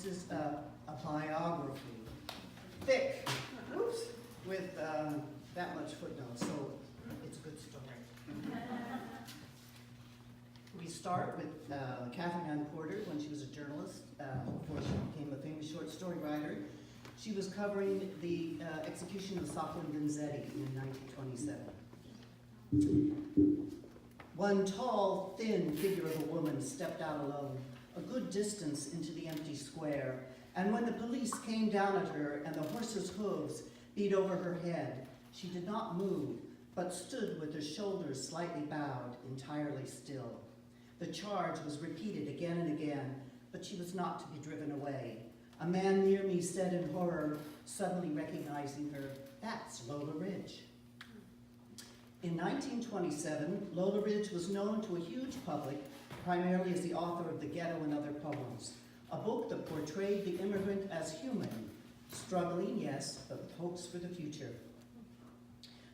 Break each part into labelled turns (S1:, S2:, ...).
S1: This is a biography, thick, whoops, with that much footnotes, so it's a good story. We start with Catherine Ann Porter when she was a journalist before she became a famous short story writer. She was covering the execution of Sacco and Vanzetti in 1927. One tall, thin figure of a woman stepped out alone, a good distance into the empty square, and when the police came down at her and the horse's hooves beat over her head, she did not move, but stood with her shoulders slightly bowed, entirely still. The charge was repeated again and again, but she was not to be driven away. A man near me said in horror, suddenly recognizing her, "That's Lola Ridge." In 1927, Lola Ridge was known to a huge public, primarily as the author of The Ghetto and Other Poems, a book that portrayed the immigrant as human, struggling, yes, but with hopes for the future.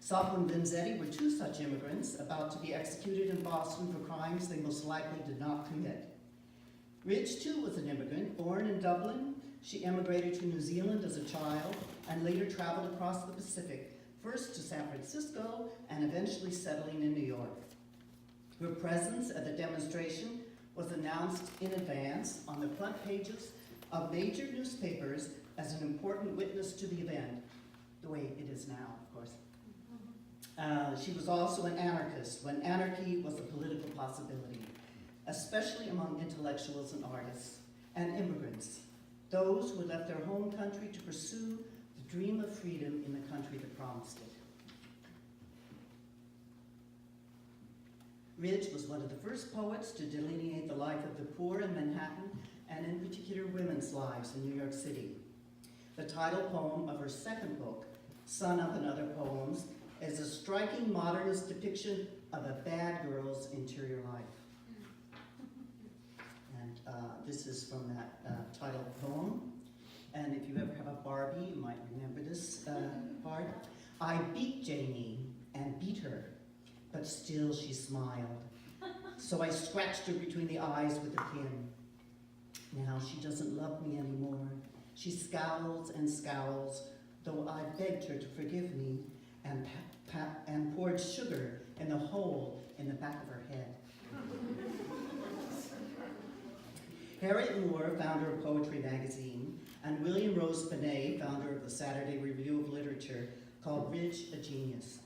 S1: Sacco and Vanzetti were two such immigrants about to be executed in Boston for crimes they most likely did not commit. Ridge, too, was an immigrant. Born in Dublin, she emigrated to New Zealand as a child and later traveled across the Pacific, first to San Francisco and eventually settling in New York. Her presence at the demonstration was announced in advance on the front pages of major newspapers as an important witness to the event, the way it is now, of course. She was also an anarchist when anarchy was a political possibility, especially among intellectuals and artists and immigrants, those who had left their home country to pursue the dream of freedom in the country that promised it. Ridge was one of the first poets to delineate the life of the poor in Manhattan, and in particular women's lives in New York City. The title poem of her second book, Son of and Other Poems, is a striking modernist depiction of a bad girl's interior life. And this is from that title poem. And if you ever have a Barbie, you might remember this part. I beat Janie and beat her, but still she smiled. So I scratched her between the eyes with a pin. Now she doesn't love me anymore. She scowls and scowls, though I begged her to forgive me and poured sugar in the hole in the back of her head. Harriet Moore, founder of Poetry Magazine, and William Rose Benet, founder of the Saturday Review of Literature, called Ridge a genius.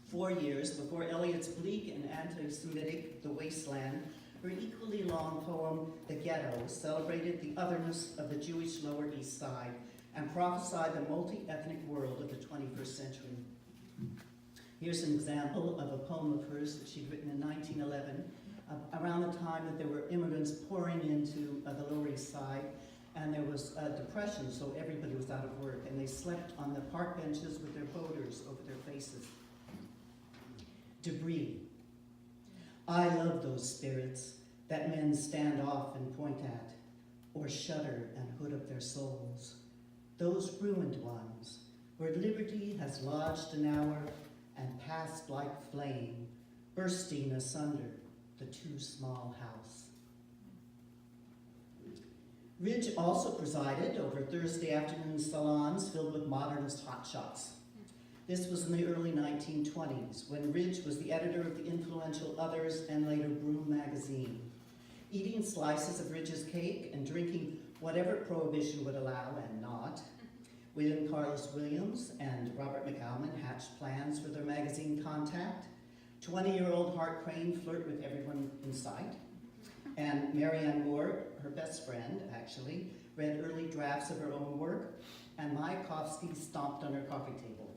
S1: 4 years before Eliot's bleak and anti-Semitic The Wasteland, her equally long poem, The Ghetto, celebrated the otherness of the Jewish Lower East Side and prophesied the multi-ethnic world of the 21st century. Here's an example of a poem of hers that she'd written in 1911, around the time that there were immigrants pouring into the Lower East Side, and there was a depression, so everybody was out of work, and they slept on the park benches with their boaters over their faces. Debris. I love those spirits that men stand off and point at, or shudder and hood up their souls. Those ruined ones, where liberty has lodged an hour and passed like flame, bursting asunder the too small house. Ridge also presided over Thursday afternoon salons filled with modernist hotshots. This was in the early 1920s, when Ridge was the editor of the influential Others and later Broom magazine. Eating slices of Ridge's cake and drinking whatever prohibition would allow and not, William Carlos Williams and Robert McAlmon hatched plans for their magazine Contact. 20-year-old Hart Crane flirt with everyone in sight. And Marianne Moore, her best friend actually, read early drafts of her own work, and Mayakovsky stomped on her coffee table.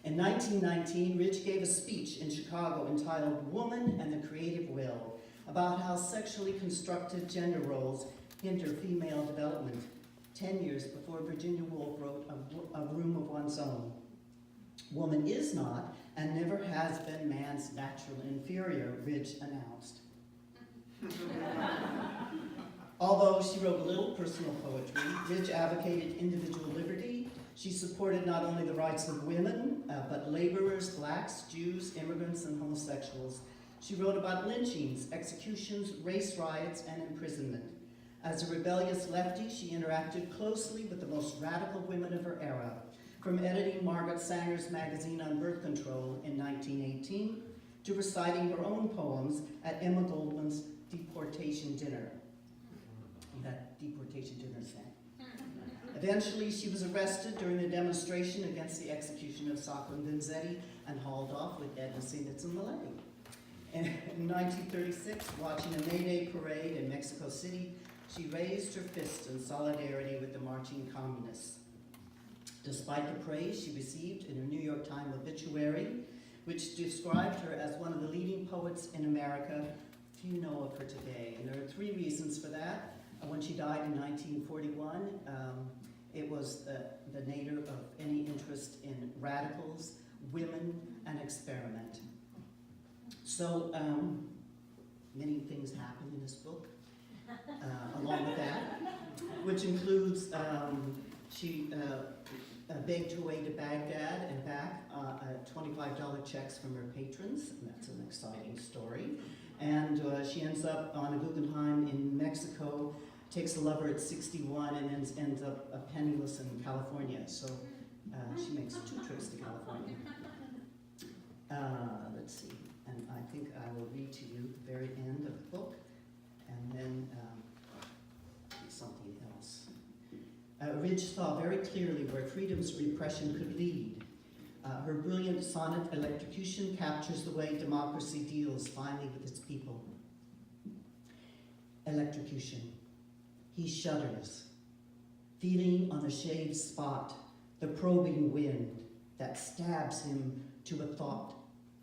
S1: In 1919, Ridge gave a speech in Chicago entitled Woman and the Creative Will, about how sexually constructed gender roles hinder female development, 10 years before Virginia Woolf wrote A Room of One's Own. Woman is not and never has been man's natural inferior, Ridge announced. Although she wrote little personal poetry, Ridge advocated individual liberty. She supported not only the rights of women, but laborers, blacks, Jews, immigrants, and homosexuals. She wrote about lynchings, executions, race riots, and imprisonment. As a rebellious lefty, she interacted closely with the most radical women of her era, from editing Margaret Sanger's magazine on birth control in 1918 to reciting her own poems at Emma Goldman's deportation dinner. That deportation dinner sang. Eventually, she was arrested during a demonstration against the execution of Sacco and Vanzetti and hauled off with Edna Sinitz and Millet. In 1936, watching a May Day parade in Mexico City, she raised her fist in solidarity with the marching communists. Despite the praise she received in her New York Times obituary, which described her as one of the leading poets in America, few know of her today. And there are three reasons for that. When she died in 1941, it was the nadir of any interest in radicals, women, and experiment. So many things happen in this book along with that, which includes she begged her way to Baghdad and back $25 checks from her patrons, and that's an exciting story. And she ends up on a Guggenheim in Mexico, takes a lover at 61, and ends up penniless in California. So she makes 2 trips to California. Let's see, and I think I will read to you the very end of the book, and then something else. Ridge saw very clearly where freedom's repression could lead. Her brilliant sonnet, Electrocution, captures the way democracy deals finally with its people. Electrocution. He shudders, feeling on a shaved spot the probing wind that stabs him to a thought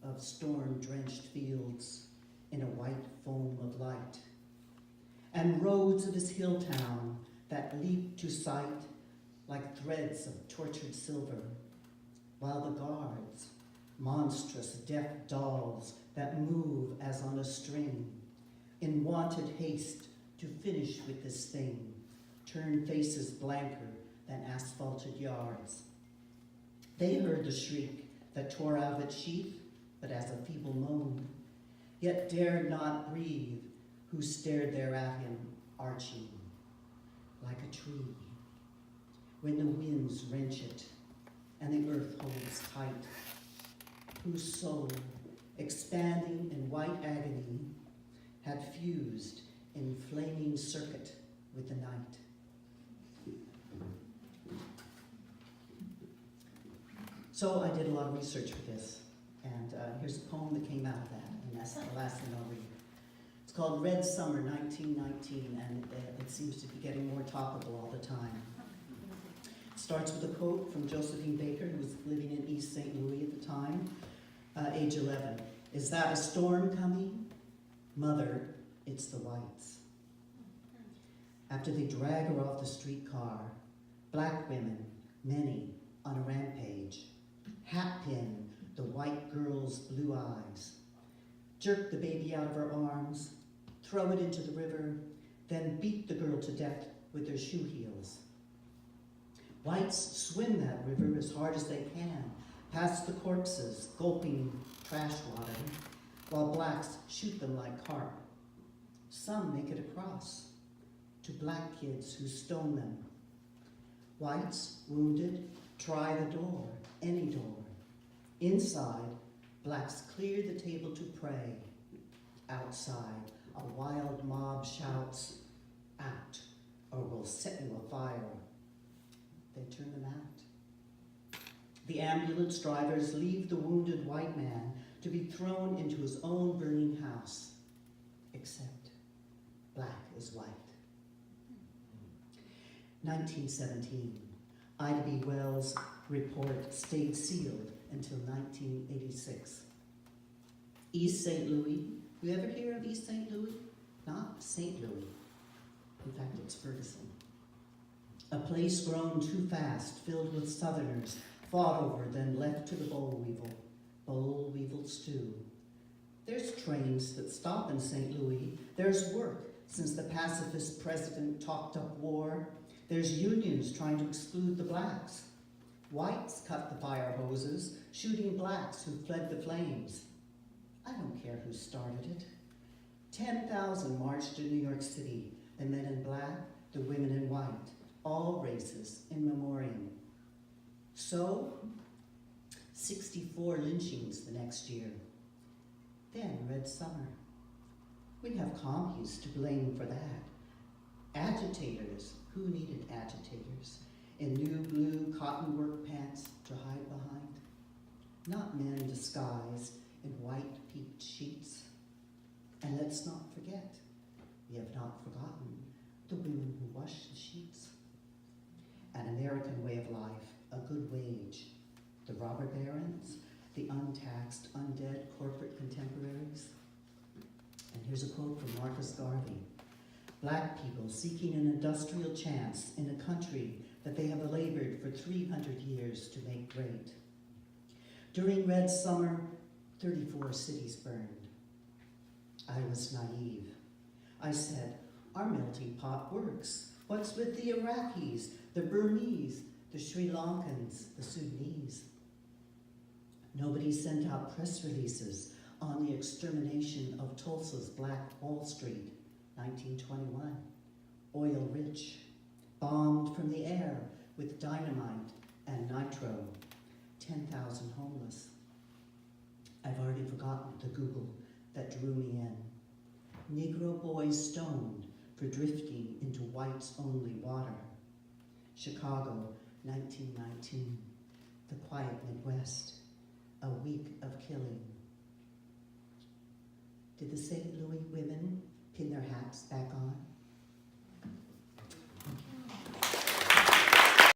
S1: of storm-drenched fields in a white foam of light, and roads of his hill town that leap to sight like threads of tortured silver, while the guards, monstrous deaf dolls that move as on a string, in wanted haste to finish with this thing, turn faces blanker than asphalted yards. They heard the shriek that tore out of its sheath, but as a feeble moan, yet dared not breathe, who stared there at him, arching like a tree, when the winds wrench it and the earth holds tight, whose soul, expanding in white agony, had fused in flaming circuit with the night. So I did a lot of research for this, and here's a poem that came out of that, and that's the last thing I'll read. It's called Red Summer 1919, and it seems to be getting more topical all the time. It starts with a quote from Josephine Baker, who was living in East St. Louis at the time, age 11. Is that a storm coming? Mother, it's the whites. After they drag her off the streetcar, black women, many, on a rampage, hat-pin the white girl's blue eyes, jerk the baby out of her arms, throw it into the river, then beat the girl to death with their shoe heels. Whites swim that river as hard as they can, past the corpses, gulping trash water, while blacks shoot them like carp. Some make it across to black kids who stone them. Whites, wounded, try the door, any door. Inside, blacks clear the table to pray. Outside, a wild mob shouts, out, or we'll set you afire. They turn them out. The ambulance drivers leave the wounded white man to be thrown into his own burning house, except black is white. 1917, Ida B. Wells' report stayed sealed until 1986. East St. Louis, you ever hear of East St. Louis? Not St. Louis. In fact, it's Ferguson. A place grown too fast, filled with Southerners, fought over, then left to the boll weevil stew. There's trains that stop in St. Louis. There's work, since the pacifist president talked up war. There's unions trying to exclude the blacks. Whites cut the fire hoses, shooting blacks who fled the flames. I don't care who started it. 10,000 marched to New York City, the men in black, the women in white, all races in memoriam. So, 64 lynchings the next year. Then Red Summer. We have commies to blame for that. Agitators, who needed agitators, in new blue cotton work pants to hide behind. Not men disguised in white peaked sheets. And let's not forget, we have not forgotten the women who wash the sheets. An American way of life, a good wage. The robber barons, the untaxed, undead corporate contemporaries. And here's a quote from Marcus Garvey. Black people seeking an industrial chance in a country that they have labored for 300 years to make great. During Red Summer, 34 cities burned. I was naive. I said, our melting pot works. What's with the Iraqis, the Burmese, the Sri Lankans, the Sudanese? Nobody sent out press releases on the extermination of Tulsa's Black Wall Street, 1921. Oil rich, bombed from the air with dynamite and nitro, 10,000 homeless. I've already forgotten the Google that drew me in. Negro boys stoned for drifting into whites-only water. Chicago, 1919, the quiet Midwest, a week of killing. Did the St. Louis women pin their hats back on?